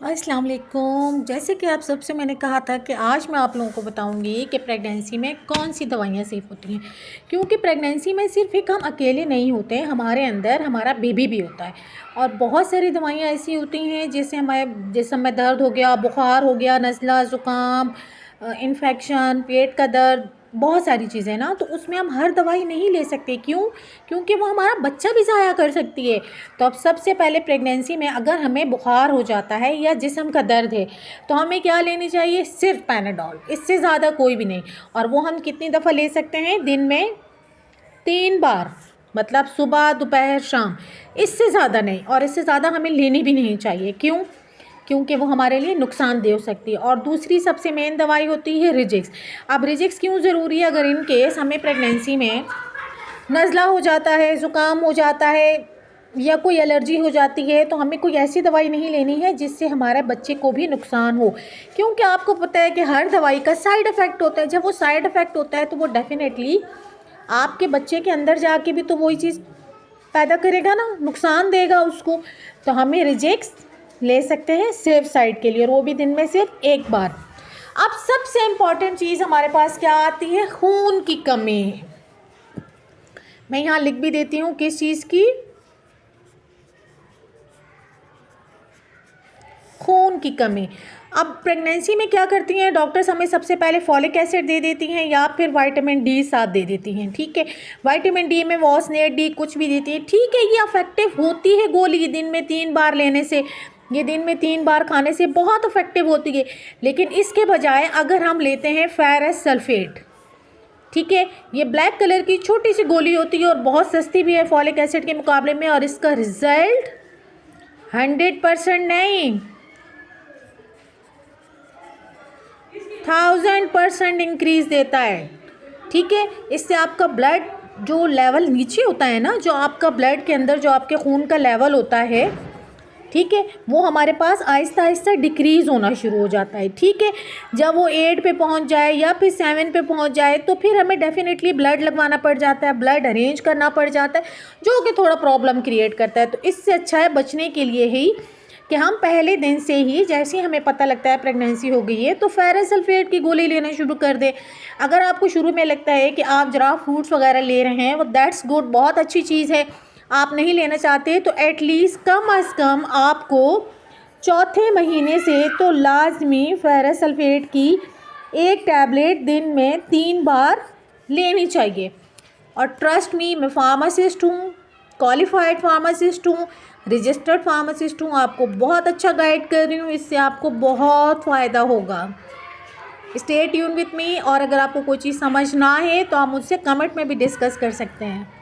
अस्सलाम वालेकुम। जैसे कि आप सबसे मैंने कहा था कि आज मैं आप लोगों को बताऊंगी कि प्रेगनेंसी में कौन सी दवाइयाँ सेफ़ होती हैं, क्योंकि प्रेगनेंसी में सिर्फ एक हम अकेले नहीं होते हैं, हमारे अंदर हमारा बेबी भी होता है। और बहुत सारी दवाइयाँ ऐसी होती हैं जैसे हमारे जिस्म में दर्द हो गया, बुखार हो गया, नज़ला, ज़ुकाम, इन्फेक्शन, पेट का दर्द, बहुत सारी चीज़ें ना, तो उसमें हम हर दवाई नहीं ले सकते। क्यों? क्योंकि वो हमारा बच्चा भी ज़ाया कर सकती है। तो अब सबसे पहले प्रेगनेंसी में अगर हमें बुखार हो जाता है या जिस्म का दर्द है तो हमें क्या लेनी चाहिए? सिर्फ पैनाडॉल, इससे ज़्यादा कोई भी नहीं। और वो हम कितनी दफ़ा ले सकते हैं? दिन में 3 बार, मतलब सुबह, दोपहर, शाम, इससे ज़्यादा नहीं। और इससे ज़्यादा हमें लेनी भी नहीं चाहिए। क्यों? क्योंकि वो हमारे लिए नुकसानदेह हो सकती है। और दूसरी सबसे मेन दवाई होती है रिजिक्स। अब रिजिक्स क्यों ज़रूरी है? अगर इन केस हमें प्रेगनेंसी में नज़ला हो जाता है, ज़ुकाम हो जाता है या कोई एलर्जी हो जाती है, तो हमें कोई ऐसी दवाई नहीं लेनी है जिससे हमारे बच्चे को भी नुकसान हो। क्योंकि आपको पता है कि हर दवाई का साइड इफ़ेक्ट होता है। जब वो साइड इफ़ेक्ट होता है तो वो डेफ़िनेटली आपके बच्चे के अंदर जाके भी तो वही चीज़ पैदा करेगा ना, नुकसान देगा उसको। तो हमें रिजेक्स ले सकते हैं सेफ साइड के लिए, और वो भी दिन में सिर्फ 1 बार। अब सबसे इम्पॉर्टेंट चीज़ हमारे पास क्या आती है? खून की कमी। मैं यहाँ लिख भी देती हूँ किस चीज़ की? खून की कमी। अब प्रेगनेंसी में क्या करती हैं डॉक्टर्स? हमें सबसे पहले फॉलिक एसिड दे देती हैं या फिर विटामिन डी साथ दे देती हैं, ठीक है। विटामिन डी में वॉसनेट डी कुछ भी देती है, ठीक है। ये इफेक्टिव होती है गोली, दिन में 3 बार लेने से, ये दिन में 3 बार खाने से बहुत इफेक्टिव होती है। लेकिन इसके बजाय अगर हम लेते हैं फेरस सल्फेट, ठीक है, ये ब्लैक कलर की छोटी सी गोली होती है और बहुत सस्ती भी है फॉलिक एसिड के मुकाबले में, और इसका रिजल्ट 100% नहीं, 1000% इंक्रीज़ देता है, ठीक है। इससे आपका ब्लड जो लेवल नीचे होता है ना, जो आपका ब्लड के अंदर जो आपके खून का लेवल होता है, ठीक है, वो हमारे पास आहिस्ता आहिस्ता डिक्रीज़ होना शुरू हो जाता है, ठीक है। जब वो 8 पे पहुंच जाए या फिर 7 पे पहुंच जाए तो फिर हमें डेफिनेटली ब्लड लगवाना पड़ जाता है, ब्लड अरेंज करना पड़ जाता है, जो कि थोड़ा प्रॉब्लम क्रिएट करता है। तो इससे अच्छा है बचने के लिए ही कि हम पहले दिन से ही, जैसे ही हमें पता लगता है प्रेगनेंसी हो गई है, तो फेरस सल्फेट की गोली लेना शुरू कर दें। अगर आपको शुरू में लगता है कि आप जरा फ्रूट्स वगैरह ले रहे हैं, वो दैट्स गुड, बहुत अच्छी चीज़ है। आप नहीं लेना चाहते तो एटलीस्ट कम अज़ कम आपको चौथे महीने से तो लाजमी फेरस सल्फेट की 1 टैबलेट दिन में 3 बार लेनी चाहिए। और ट्रस्ट मी, मैं फार्मासिस्ट हूँ, क्वालिफाइड फार्मासिस्ट हूँ, रजिस्टर्ड फार्मासिस्ट हूँ, आपको बहुत अच्छा गाइड कर रही हूँ, इससे आपको बहुत फ़ायदा होगा। Stay tune with me. और अगर आपको कोई चीज़ समझ ना है तो आप मुझसे कमेंट में भी डिस्कस कर सकते हैं।